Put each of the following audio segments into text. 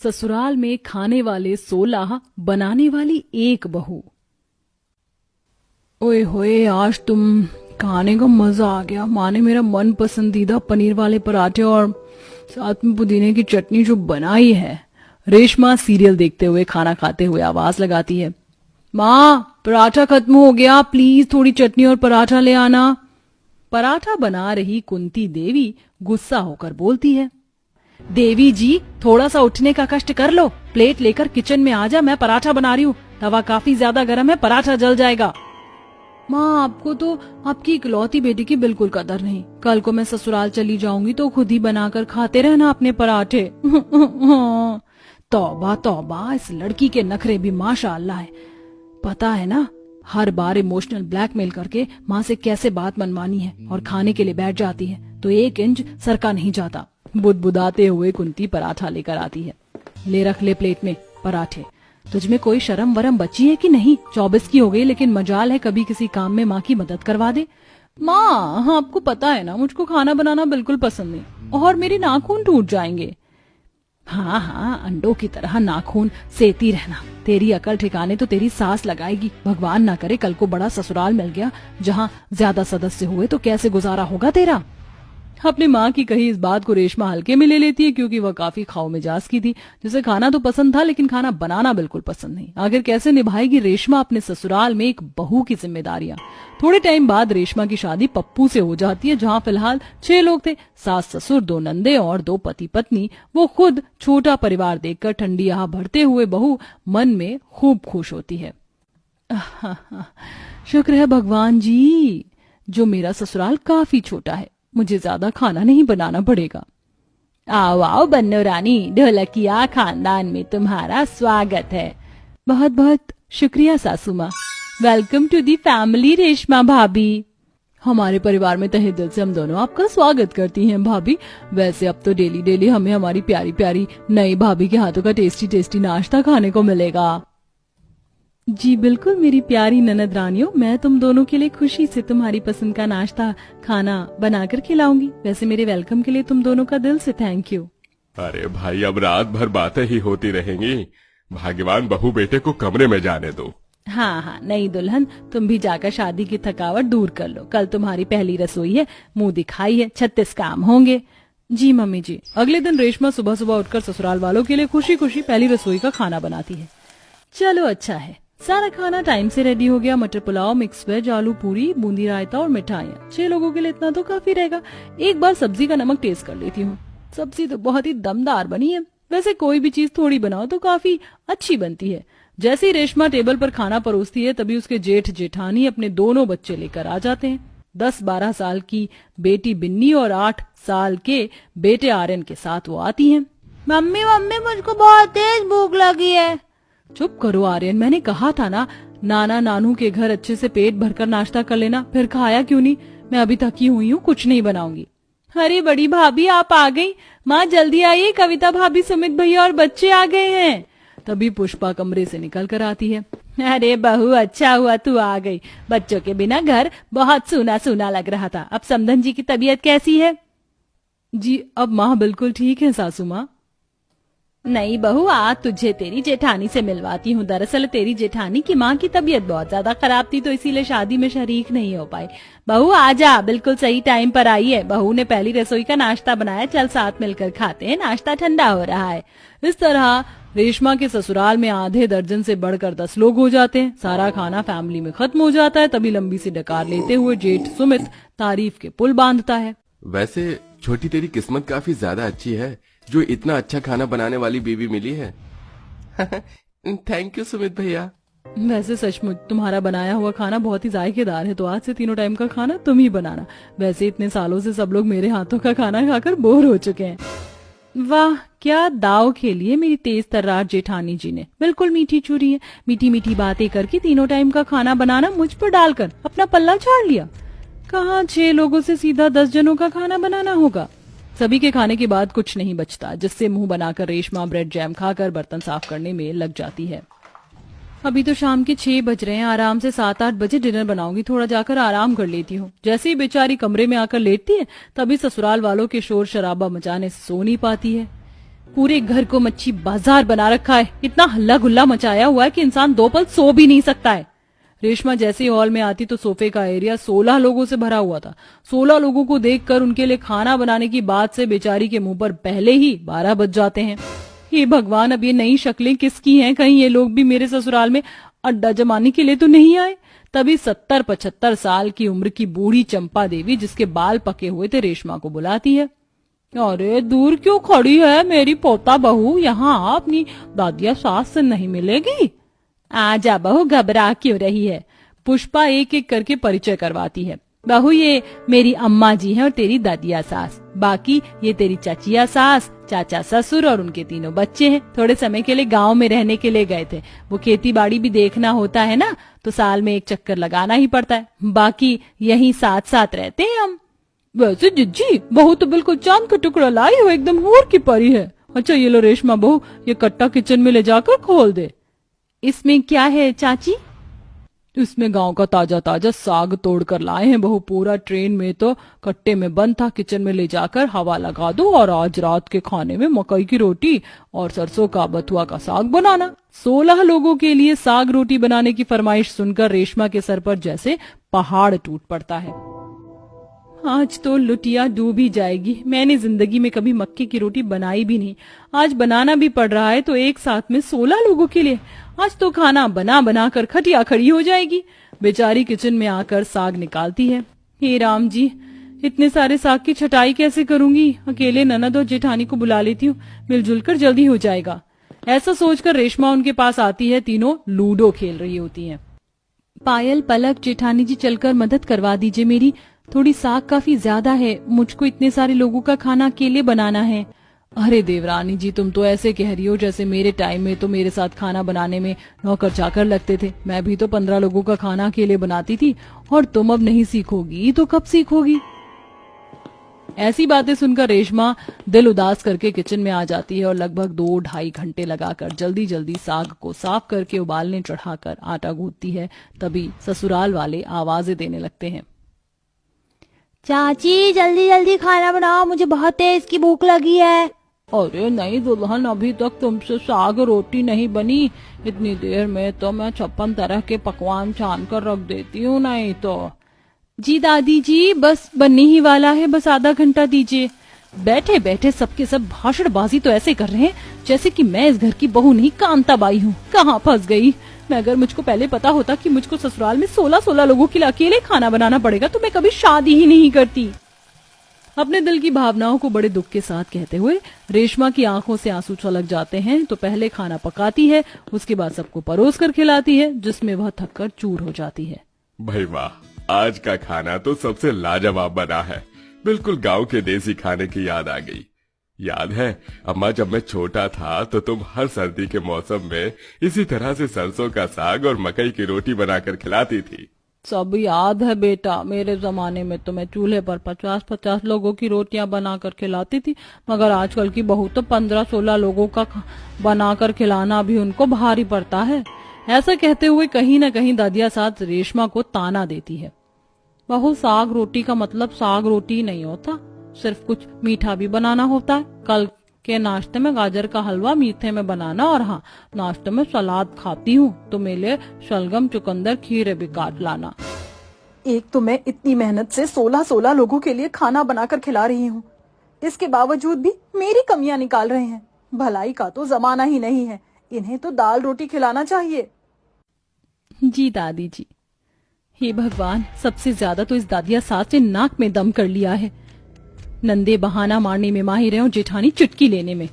ससुराल में खाने वाले 16, बनाने वाली 1 बहू। ओए होए, आज तुम खाने का मजा आ गया। माँ ने मेरा मन पसंदीदा पनीर वाले पराठे और साथ में पुदीने की चटनी जो बनाई है। रेशमा सीरियल देखते हुए खाना खाते हुए आवाज लगाती है, माँ पराठा खत्म हो गया, प्लीज थोड़ी चटनी और पराठा ले आना। पराठा बना रही कुंती देवी गुस्सा होकर बोलती है, देवी जी थोड़ा सा उठने का कष्ट कर लो, प्लेट लेकर किचन में आ जा, मैं पराठा बना रही हूँ, तवा काफी ज्यादा गर्म है, पराठा जल जाएगा। माँ आपको तो आपकी इकलौती बेटी की बिल्कुल कदर नहीं। कल को मैं ससुराल चली जाऊंगी तो खुद ही बनाकर खाते रहना अपने पराठे। तौबा तौबा, इस लड़की के नखरे भी माशाअल्लाह है। पता है ना, हर बार इमोशनल ब्लैकमेल करके माँ से कैसे बात मनवानी है और खाने के लिए बैठ जाती है तो 1 इंच सर का नहीं जाता। बुदबुदाते हुए कुंती पराठा लेकर आती है। ले रख ले प्लेट में पराठे। तुझमें कोई शर्म वरम बची है कि नहीं? 24 की हो गई, लेकिन मजाल है कभी किसी काम में माँ की मदद करवा दे। माँ हाँ, आपको पता है ना, मुझको खाना बनाना बिल्कुल पसंद नहीं और मेरे नाखून टूट जाएंगे। हाँ हाँ, अंडों की तरह नाखून सेती रहना। तेरी अकल ठिकाने तो तेरी सास लगाएगी। भगवान ना करे कल को बड़ा ससुराल मिल गया जहाँ ज्यादा सदस्य हुए तो कैसे गुजारा होगा तेरा। अपनी माँ की कही इस बात को रेशमा हल्के में ले लेती है, क्योंकि वह काफी खाओ मिजाज की थी, जिसे खाना तो पसंद था लेकिन खाना बनाना बिल्कुल पसंद नहीं। आखिर कैसे निभाएगी रेशमा अपने ससुराल में एक बहू की जिम्मेदारियां। थोड़े टाइम बाद रेशमा की शादी पप्पू से हो जाती है, जहाँ फिलहाल 6 लोग थे, सास ससुर, 2 नंदे और 2 पति पत्नी। वो खुद छोटा परिवार देखकर ठंडी यहाँ भरते हुए बहू मन में खूब खुश होती है। शुक्र है भगवान जी जो मेरा ससुराल काफी छोटा है, मुझे ज्यादा खाना नहीं बनाना पड़ेगा। आओ आओ बन्नो रानी, ढोलकिया खानदान में तुम्हारा स्वागत है। बहुत बहुत शुक्रिया सासू माँ। Welcome to the family Reshma भाभी। हमारे परिवार में तहे दिल से हम दोनों आपका स्वागत करती हैं भाभी। वैसे अब तो डेली डेली हमें हमारी प्यारी प्यारी नई भाभी के हाथों का टेस्टी टेस्टी नाश्ता खाने को मिलेगा। जी बिल्कुल मेरी प्यारी ननद रानियों, मैं तुम दोनों के लिए खुशी से तुम्हारी पसंद का नाश्ता खाना बनाकर खिलाऊंगी। वैसे मेरे वेलकम के लिए तुम दोनों का दिल से थैंक यू। अरे भाई, अब रात भर बातें ही होती रहेंगी। भाग्यवान बहू बेटे को कमरे में जाने दो। हाँ हाँ, नई दुल्हन तुम भी जाकर शादी की थकावट दूर कर लो। कल तुम्हारी पहली रसोई है, मुंह दिखाई है, 36 काम होंगे। जी मम्मी जी। अगले दिन रेशमा सुबह सुबह उठकर ससुराल वालों के लिए खुशी खुशी पहली रसोई का खाना बनाती है। चलो अच्छा है, सारा खाना टाइम से रेडी हो गया। मटर पुलाव, मिक्स वेज, आलू पूरी, बूंदी रायता और मिठाइयाँ। 6 लोगों के लिए इतना तो काफी रहेगा। एक बार सब्जी का नमक टेस्ट कर लेती हूँ। सब्जी तो बहुत ही दमदार बनी है। वैसे कोई भी चीज थोड़ी बनाओ तो काफी अच्छी बनती है। जैसे ही रेशमा टेबल पर खाना परोसती है तभी उसके जेठ जेठानी अपने दोनों बच्चे लेकर आ जाते हैं। 10-12 साल की बेटी बिन्नी और 8 साल के बेटे आर्यन के साथ वो आती हैं। मम्मी मम्मी मुझको बहुत तेज भूख लगी है। चुप करो आर्यन, मैंने कहा था ना नाना नानू के घर अच्छे से पेट भरकर नाश्ता कर लेना, फिर खाया क्यों नहीं? मैं अभी थकी हुई हूँ, कुछ नहीं बनाऊंगी। अरे बड़ी भाभी आप आ गई। माँ जल्दी आइए, कविता भाभी, सुमित भैया और बच्चे आ गए हैं। तभी पुष्पा कमरे से निकल कर आती है। अरे बहू अच्छा हुआ तू आ गई, बच्चों के बिना घर बहुत सूना सूना लग रहा था। अब समधन जी की तबीयत कैसी है? जी अब माँ बिल्कुल ठीक है सासू माँ। नहीं बहू, आज तुझे तेरी जेठानी से मिलवाती हूँ। दरअसल तेरी जेठानी की माँ की तबीयत बहुत ज्यादा खराब थी तो इसीलिए शादी में शरीक नहीं हो पाई। बहू आजा, बिल्कुल सही टाइम पर आई है। बहू ने पहली रसोई का नाश्ता बनाया, चल साथ मिलकर खाते हैं, नाश्ता ठंडा हो रहा है। इस तरह रेशमा के ससुराल में आधे दर्जन से बढ़कर 10 लोग हो जाते हैं। सारा खाना फैमिली में खत्म हो जाता है। तभी लंबी सी डकार लेते हुए जेठ सुमित तारीफ के पुल बांधता है। वैसे छोटी तेरी किस्मत काफी ज्यादा अच्छी है जो इतना अच्छा खाना बनाने वाली बीवी मिली है। थैंक यू सुमित भैया। वैसे सचमुच तुम्हारा बनाया हुआ खाना बहुत ही जायकेदार है, तो आज से 3 टाइम का खाना तुम ही बनाना। वैसे इतने सालों से सब लोग मेरे हाथों का खाना खाकर बोर हो चुके हैं। वाह क्या दाव खेली है मेरी तेज तर्रार जेठानी जी ने। बिल्कुल मीठी चूरी है। मीठी मीठी बातें करके 3 टाइम का खाना बनाना मुझ पर डालकर अपना पल्ला झाड़ लिया। कहाँ 6 लोगों से सीधा 10 जनों का खाना बनाना होगा। सभी के खाने के बाद कुछ नहीं बचता, जिससे मुंह बनाकर रेशमा ब्रेड जैम खाकर बर्तन साफ करने में लग जाती है। अभी तो शाम के 6 बज रहे हैं, आराम से 7-8 बजे डिनर बनाऊंगी, थोड़ा जाकर आराम कर लेती हूँ। जैसे ही बेचारी कमरे में आकर लेटती है तभी ससुराल वालों के शोर शराबा मचाने से सो नहीं पाती है। पूरे घर को मच्छी बाजार बना रखा है। इतना हल्ला गुल्ला मचाया हुआ है कि इंसान 2 पल सो भी नहीं सकता है। रेशमा जैसे ही हॉल में आती तो सोफे का एरिया 16 लोगों से भरा हुआ था। 16 लोगों को देखकर उनके लिए खाना बनाने की बात से बेचारी के मुंह पर पहले ही 12 बज जाते हैं। हे भगवान, अब ये नई शक्लें किसकी हैं? कहीं ये लोग भी मेरे ससुराल में अड्डा जमाने के लिए तो नहीं आए? तभी 70-75 साल की उम्र की बूढ़ी चंपा देवी, जिसके बाल पके हुए थे, रेशमा को बुलाती है। अरे दूर क्यों खड़ी है मेरी पोता बहू? यहाँ अपनी दादिया सास से नहीं मिलेगी? आजा बहू, घबरा क्यों रही है? पुष्पा एक एक करके परिचय करवाती है। बहू, ये मेरी अम्मा जी हैं और तेरी दादिया सास। बाकी ये तेरी चाचिया सास, चाचा ससुर और उनके 3 बच्चे हैं। थोड़े समय के लिए गांव में रहने के लिए गए थे। वो खेती बाड़ी भी देखना होता है ना, तो साल में 1 चक्कर लगाना ही पड़ता है। बाकी यहीं साथ साथ रहते हैं हम। वैसे जिज्जी, बहू तो बिल्कुल चांद का टुकड़ा लाई हो, एकदम हूर की परी है। अच्छा ये लो रेशमा बहू, ये कट्टा किचन में ले जाकर खोल दे। इसमें क्या है चाची? इसमें गांव का ताजा ताजा साग तोड़ कर लाए हैं बहू। पूरा ट्रेन में तो कट्टे में बंद था, किचन में ले जाकर हवा लगा दो और आज रात के खाने में मकई की रोटी और सरसों का बथुआ का साग बनाना। 16 लोगों के लिए साग रोटी बनाने की फरमाइश सुनकर रेशमा के सर पर जैसे पहाड़ टूट पड़ता है। आज तो लुटिया डूब ही जाएगी। मैंने जिंदगी में कभी मक्के की रोटी बनाई भी नहीं, आज बनाना भी पड़ रहा है तो एक साथ में 16 लोगों के लिए। आज तो खाना बना बना कर खटिया खड़ी हो जाएगी। बेचारी किचन में आकर साग निकालती है। हे राम जी, इतने सारे साग की छटाई कैसे करूंगी? अकेले ननद और जेठानी को बुला लेती हूँ, मिलजुल कर जल्दी हो जाएगा। ऐसा सोचकर रेशमा उनके पास आती है। तीनों लूडो खेल रही होती हैं। पायल, पलक, जेठानी जी चलकर मदद करवा दीजिए मेरी। थोड़ी साग काफी ज्यादा है, मुझको इतने सारे लोगों का खाना अकेले बनाना है। अरे देवरानी जी, तुम तो ऐसे कह रही हो जैसे मेरे टाइम में तो मेरे साथ खाना बनाने में नौकर चाकर लगते थे। मैं भी तो 15 लोगों का खाना अकेले बनाती थी। और तुम अब नहीं सीखोगी तो कब सीखोगी? ऐसी बातें सुनकर रेशमा दिल उदास करके किचन में आ जाती है और लगभग 2-2.5 घंटे लगाकर जल्दी जल्दी साग को साफ करके उबालने चढ़ाकर आटा गूंथती है। तभी ससुराल वाले आवाजें देने लगते हैं। चाची जल्दी जल्दी खाना बनाओ, मुझे बहुत तेज की भूख लगी है। अरे नहीं दुल्हन, अभी तक तुमसे साग रोटी नहीं बनी। इतनी देर में तो मैं 56 तरह के पकवान छान कर रख देती हूँ। नहीं तो जी दादी जी, बस बनने ही वाला है, बस आधा घंटा दीजिए। बैठे बैठे सबके सब भाषणबाजी तो ऐसे कर रहे हैं जैसे कि मैं इस घर की बहू नहीं कांताबाई हूँ। कहाँ फंस गई मैं? अगर मुझको पहले पता होता कि मुझको ससुराल में 16 लोगों के लिए अकेले खाना बनाना पड़ेगा तो मैं कभी शादी ही नहीं करती। अपने दिल की भावनाओं को बड़े दुख के साथ कहते हुए रेशमा की आंखों से आंसू छलक जाते हैं। तो पहले खाना पकाती है, उसके बाद सबको परोस कर खिलाती है, जिसमें वह थककर चूर हो जाती है। भाई वाह, आज का खाना तो सबसे लाजवाब बना है। बिल्कुल गांव के देसी खाने की याद आ गई। याद है अम्मा, जब मैं छोटा था तो तुम हर सर्दी के मौसम में इसी तरह से सरसों का साग और मकई की रोटी बनाकर खिलाती थी। सब याद है बेटा, मेरे जमाने में तो मैं चूल्हे पर 50-50 लोगों की रोटियां बनाकर खिलाती थी, मगर आजकल की बहू तो 15-16 लोगों का बनाकर खिलाना भी उनको भारी पड़ता है। ऐसा कहते हुए कहीं न कहीं दादिया साथ रेशमा को ताना देती है। बहू, साग रोटी का मतलब साग रोटी नहीं होता, सिर्फ कुछ मीठा भी बनाना होता है। कल के नाश्ते में गाजर का हलवा मीठे में बनाना, और हाँ, नाश्ते में सलाद खाती हूँ तो मेरे लिए शलगम, चुकंदर, खीरे भी काट लाना। एक तो मैं इतनी मेहनत से 16 लोगों के लिए खाना बनाकर खिला रही हूँ, इसके बावजूद भी मेरी कमियां निकाल रहे हैं। भलाई का तो जमाना ही नहीं है, इन्हें तो दाल रोटी खिलाना चाहिए। जी दादी जी। हे भगवान, सबसे ज्यादा तो इस दादिया सास ने नाक में दम कर लिया है। नंदे बहाना मारने में माहिर है और जेठानी चुटकी लेने में।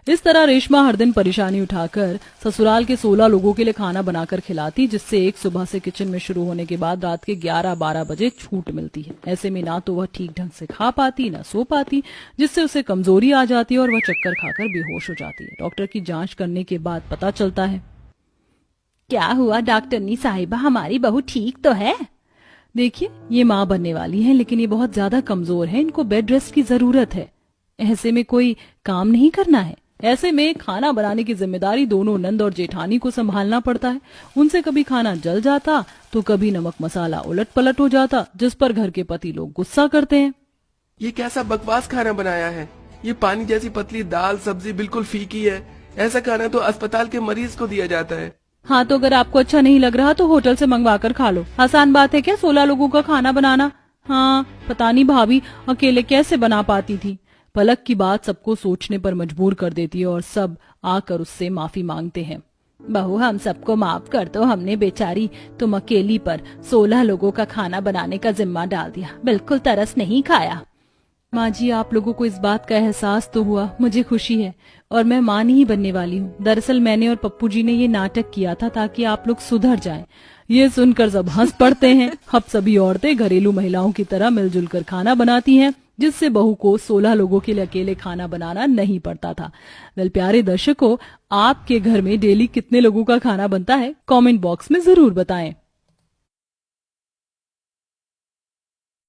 इस तरह रेशमा हर दिन परेशानी उठाकर ससुराल के 16 लोगों के लिए खाना बनाकर खिलाती, जिससे एक सुबह से किचन में शुरू होने के बाद रात के 11-12 बजे छूट मिलती है। ऐसे में ना तो वह ठीक ढंग से खा पाती, ना सो पाती, जिससे उसे कमजोरी आ जाती है और वह चक्कर खाकर बेहोश हो जाती है। डॉक्टर की जांच करने के बाद पता चलता है। क्या हुआ डॉक्टरनी साहिबा, हमारी बहू ठीक तो है? देखिए, ये माँ बनने वाली है, लेकिन ये बहुत ज्यादा कमजोर है, इनको बेड रेस्ट की जरूरत है। ऐसे में कोई काम नहीं करना है। ऐसे में खाना बनाने की जिम्मेदारी दोनों नंद और जेठानी को संभालना पड़ता है। उनसे कभी खाना जल जाता तो कभी नमक मसाला उलट पलट हो जाता, जिस पर घर के पति लोग गुस्सा करते हैं। ये कैसा बकवास खाना बनाया है? ये पानी जैसी पतली दाल सब्जी बिल्कुल फीकी है। ऐसा खाना तो अस्पताल के मरीज को दिया जाता है। हाँ, तो अगर आपको अच्छा नहीं लग रहा तो होटल से मंगवा कर खा लो। आसान बात है क्या 16 लोगों का खाना बनाना। हाँ, पता नहीं भाभी अकेले कैसे बना पाती थी। पलक की बात सबको सोचने पर मजबूर कर देती है और सब आकर उससे माफी मांगते हैं। बहू, हम सबको माफ कर दो, हमने बेचारी तुम अकेली पर 16 लोगों का खाना बनाने का जिम्मा डाल दिया। बिल्कुल तरस नहीं खाया। माँ जी, आप लोगों को इस बात का एहसास तो हुआ, मुझे खुशी है और मैं माँ नहीं बनने वाली हूँ। दरअसल मैंने और पप्पू जी ने ये नाटक किया था ताकि आप लोग सुधर जाएं। ये सुनकर सब हंस पड़ते हैं। अब सभी औरतें घरेलू महिलाओं की तरह मिलजुल कर खाना बनाती हैं, जिससे बहू को 16 लोगों के लिए अकेले खाना बनाना नहीं पड़ता था। वेल प्यारे दर्शकों, आपके घर में डेली कितने लोगों का खाना बनता है कमेंट बॉक्स में जरूर बताएं।